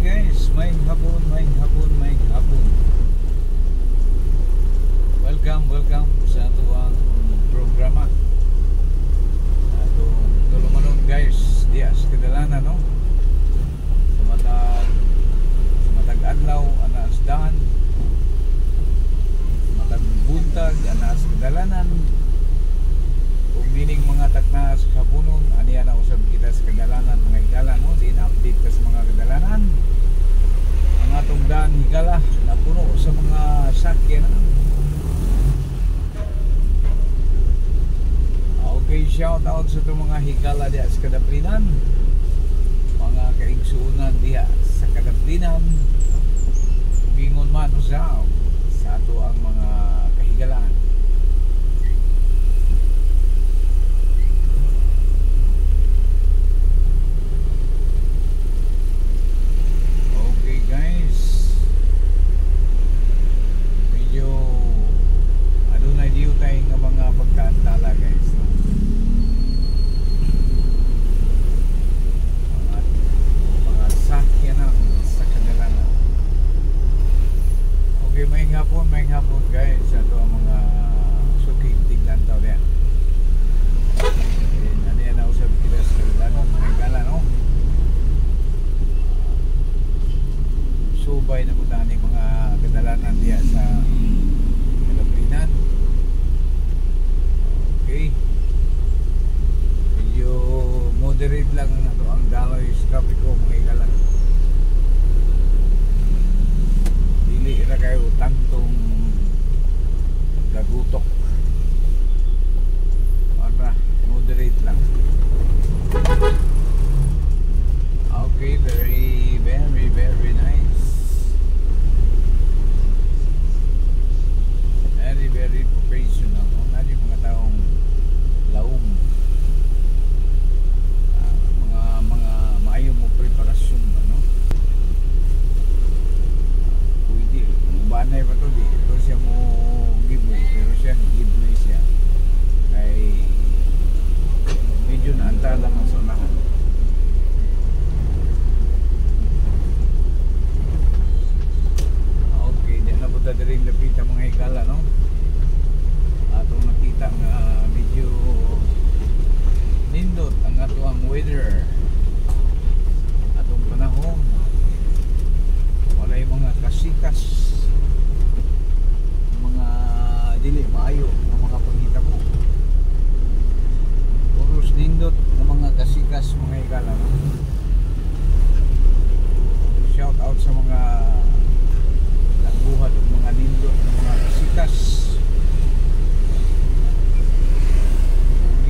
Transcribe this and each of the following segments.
guys, may hapon. Welcome sa atuang programa. Atong tulumanon guys, diya sa kadalanan no. Sa matag adlaw ana asdahan. Matag buntag ana sa kadalanan. Kung mining mga takna sa kapunon, aniya na usab kita sa kadalanan mga higala no, din update ka sa mga kadalanan. Ang atong daan higala na puno sa mga sakyan. Okay, shout out sa itong mga higala diya sa Kadaplinan, mga kaigsuunan diya sa Kadaplinan, gingon man usaw sa ato ang mga kahigalaan. Okay guys, medyo adunay diyo tayo nga mga pagkaantala guys no? Mga sakyanan sa kadalanan. Okay, may hapon guys sa ito ang mga suking tiglan tao diyan. Ano yan na usap kita sa kadalanan mga higala no? Subay na punta ni mga kadalanan diya sa Kadaplinan. Okay, medyo moderate lang na to ang daloy sa trapiko mga higala. Dili ra kayo tantong gagutok, para moderate lang. Okay, very nice. Very professional. Ano yung mga taong laong mga maayo mo preparasyon ba no? Pwede kung banay pa to di ito siya mo giveaway, pero siya giveaway siya kay medyo naantala lang sa unahan. Okay, di na po tadaling lapita mga higala no? Atong nakita nga medyo nindot ang ato ang weather, atong panahon, walay mga kasikas, mga dili maayo nga mga panghitabo, puros nindot ng mga kasikas mga higala. Shout out sa mga nagbuhat ng mga nindot ng mga kasikas.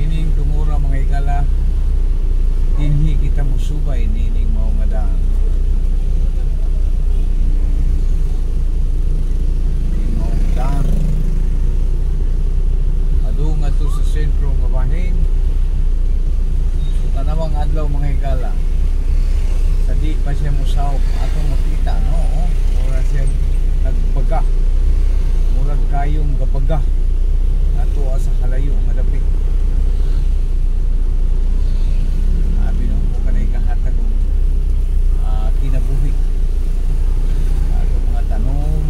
Ining tumura mga higala, dinhi kita musubay nining mao nga daan. Mao nga daan adung ato sa sentro nga bahin. So tanawang adlaw mga higala, sa di pa siya musaw atong makita no, mura siya nagbaga, murag kayong gabaga ato sa halayo nga dapit. Kahatag kinabuhi ato mga tanom.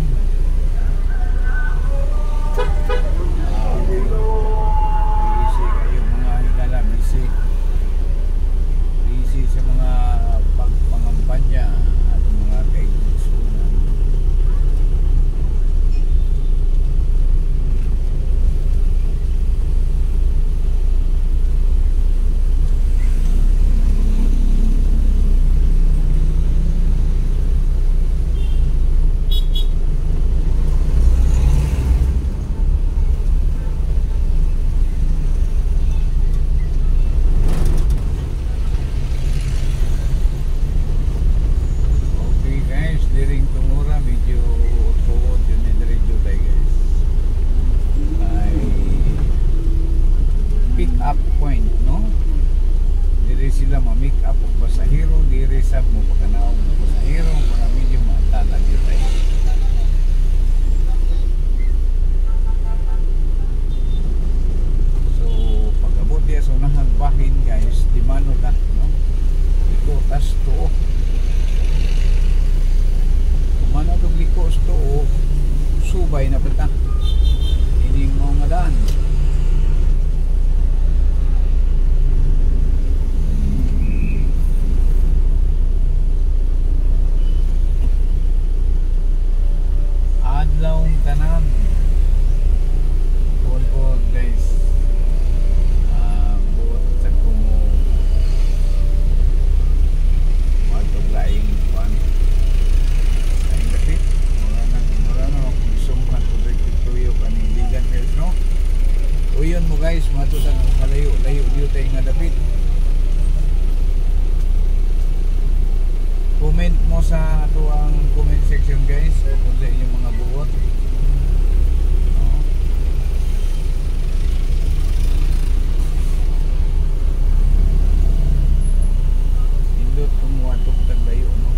Busy kayo mga higala, busy sa mga pagpangampanya at mga kaigsunan. lokasyon guys, kung sa inyong mga buot. Indot kumuha ito kung taglayo, no?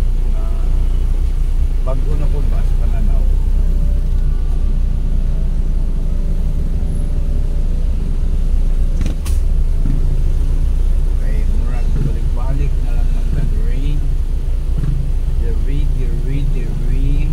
Bago na po ba sa pananaw? Okay, murag balik-balik na lang ng rain. The rain.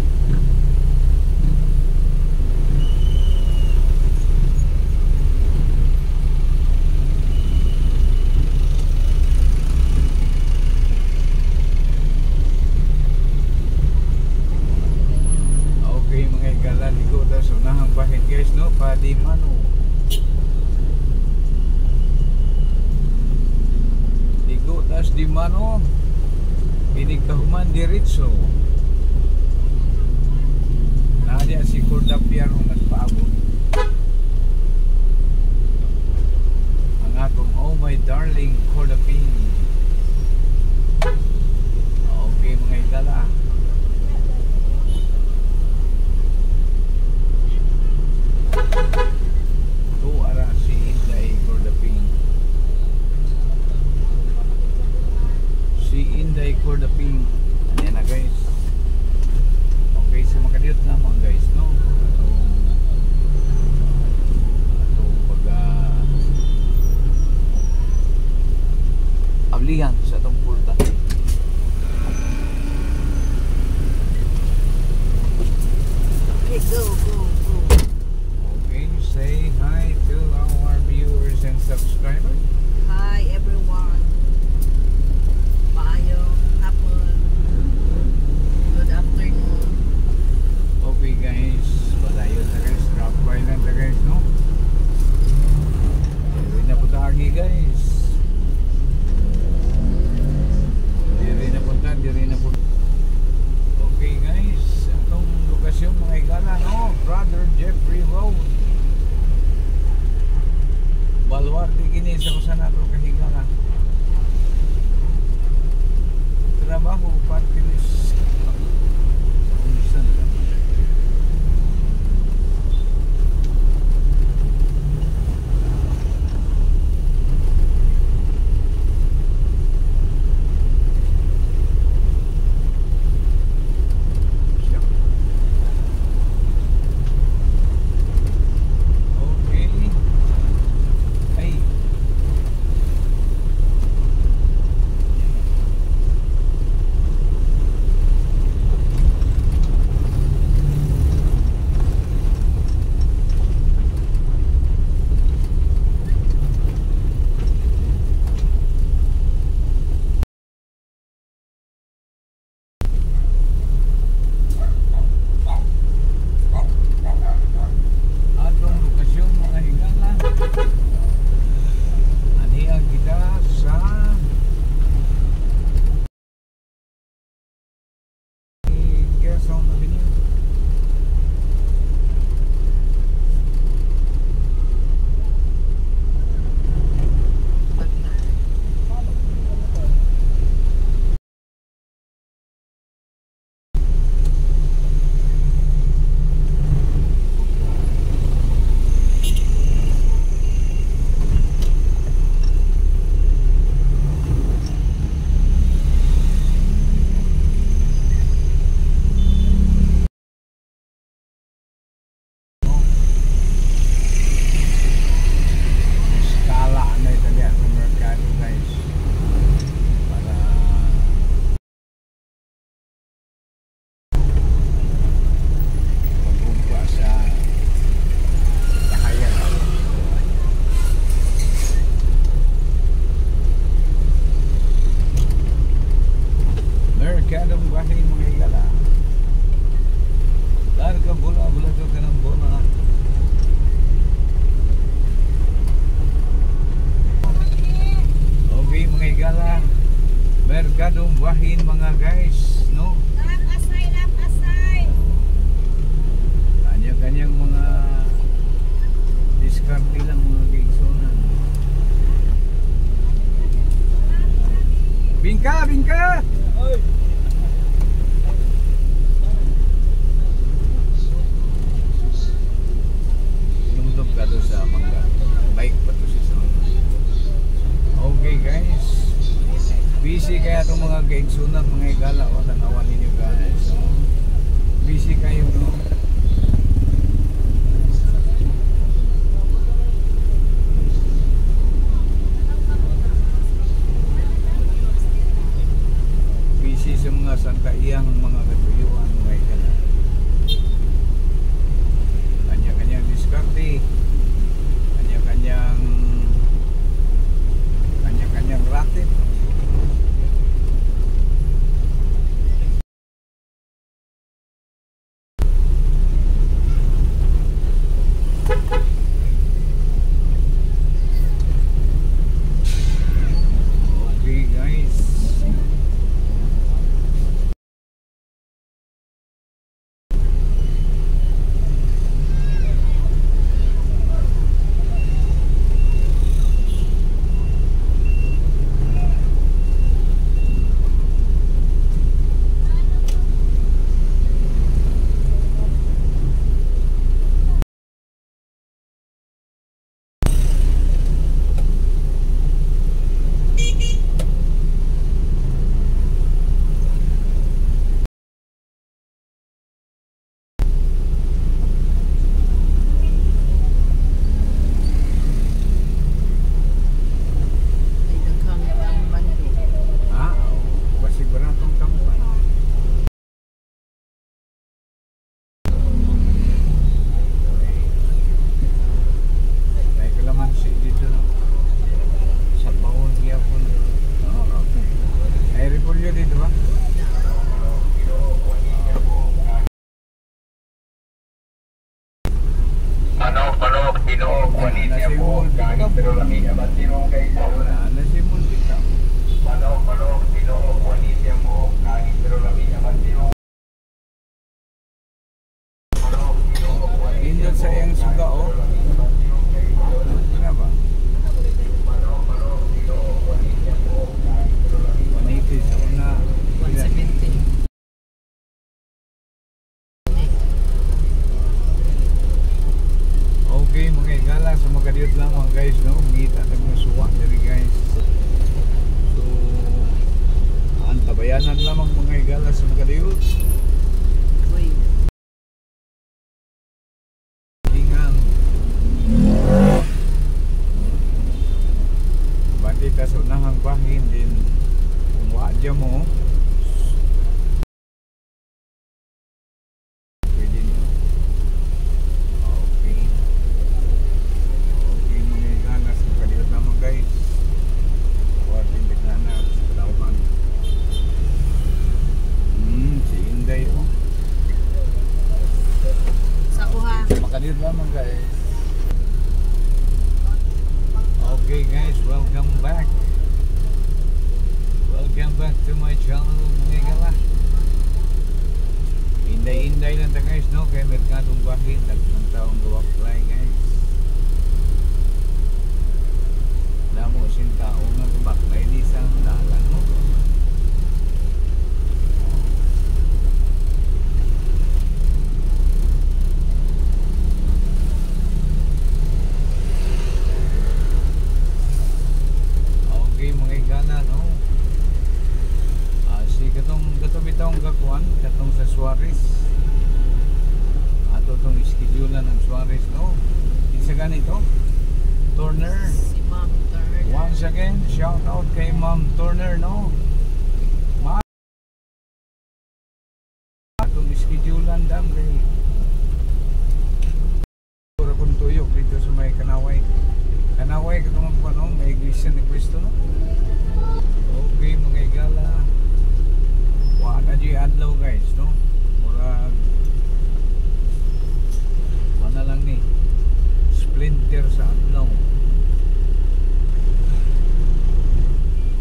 Okay mga igala, ligo ta sa unahang bahid guys, no? Padimano. Ligo ta sa Dimano. Pinig kahuman diretso. Nadia si Cordapia nung nagpaabot. Ang atong oh my darling Cordapin. Okay mga igala. Ito ara si Inday Cordapin. Si Inday Cordapin. Ayan na guys. Okay, so makadiyot naman guys, no? Atong ablihan sa atong pulta. Okay, go. Okay, say hi to our viewers and subscribers. Hi everyone. Maayong hapon. Good afternoon. Okay guys, padayon na guys, drop by lang na guys, no? Diri na punta agi guys. Diri na punta. Okay guys, atong lokasyon mga igala, no? Brother Jeffrey Road. Baluarte gini sa kusa nato kahigala. Trabaho party list. Unsan ka? Merkadong Bahin mga guys, no? Asay. Kanya-kanyang mga diskarte lang mga gigsonan. Bingka! magkaigsunan mga igala o tanawan ninyo guys. So, busy kayo no? Busy sa mga santaiyang mga katuyuan mga igala. Kanya-kanyang diskarte, kanya-kanyang racket. Okay guys. Ay, daghang ang bando. Basi beratong tampan. May kalamansi dito no. Sa bawon niya po. Okay. May repolyo dito ba? Manok, Ginoo, Juanita po, kahit pero lamig abat Ginoo kay Sauna. Ano si Multica? Manok, Ginoo, Juanita mo, kahit pero lamig abat Ginoo. Manok, Ginoo, Indot sa iyang suga o. Ano ba? Manitis na. 170. Okay mga igala, sa magkadiyot lang mga guys no. Ngita nagmasuwa diri guys. So ang tabayanan lamang mga igala sa magkadiyot. Uy, Ingan. Bandita sa unahang bahin din. Kung wadya mo, pwede nyo. Okay. Okay mga igala sa magkadiyot lamang guys. Kuwating dekana sa Palawan. Si Inday oh. sa uha. Makadiyot lamang guys. Okay guys, welcome back. Welcome back to my channel mga igala. Inday-inday lang ta guys no, kay merkadong bahin ng taong gawa fly guys. Damo sin tao nga gubaklay di sa dalan no. Okay mga igala no. Si katong bitawng gakuan katong sa Suarez. Ato tong iskedulan ng Suarez no. Isa ganito. Turner. Si Ma'am Turner. Once again, shout out kay Ma'am Turner no. Ma atong iskedulan dam kay pura kung tuyok dito sa may Kanaway. Kanaway katong ano, may iglesia ni Cristo no. Okay mga igala. Wala dyan yung adlaw guys no. Murag wala lang ni splinter sa adlaw.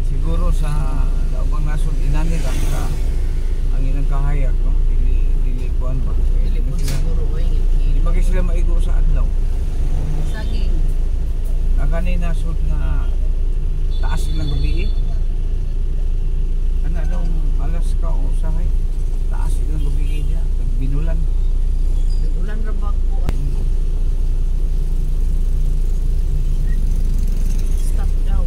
Siguro sa daubang nasod inani lang ka ang inang kahayag no. Dili kuan ba. Dili po siguro oy Di ba kayo sila maigo sa adlaw? saging. Agani nasod na taas silang gabi eh. Ano daw alas ka o sahay. Taas silang gabi niya. Binulan. Nagulan ra bag po. Stop daw.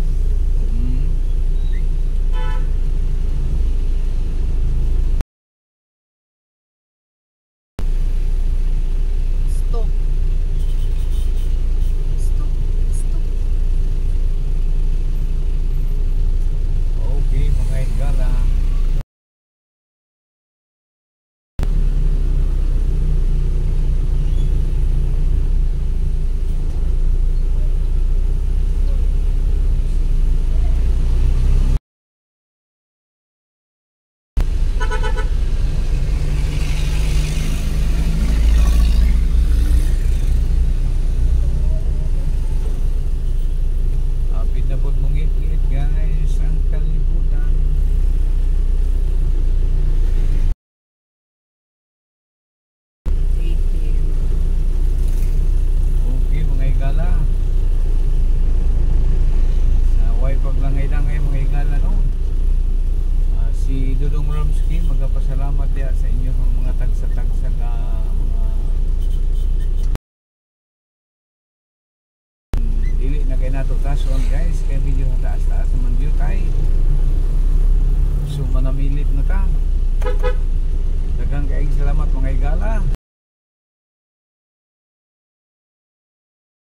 nato tason guys, kay medyo taas-taas naman view tay. So manamilit na ta. Daghang kaayong salamat mga higala.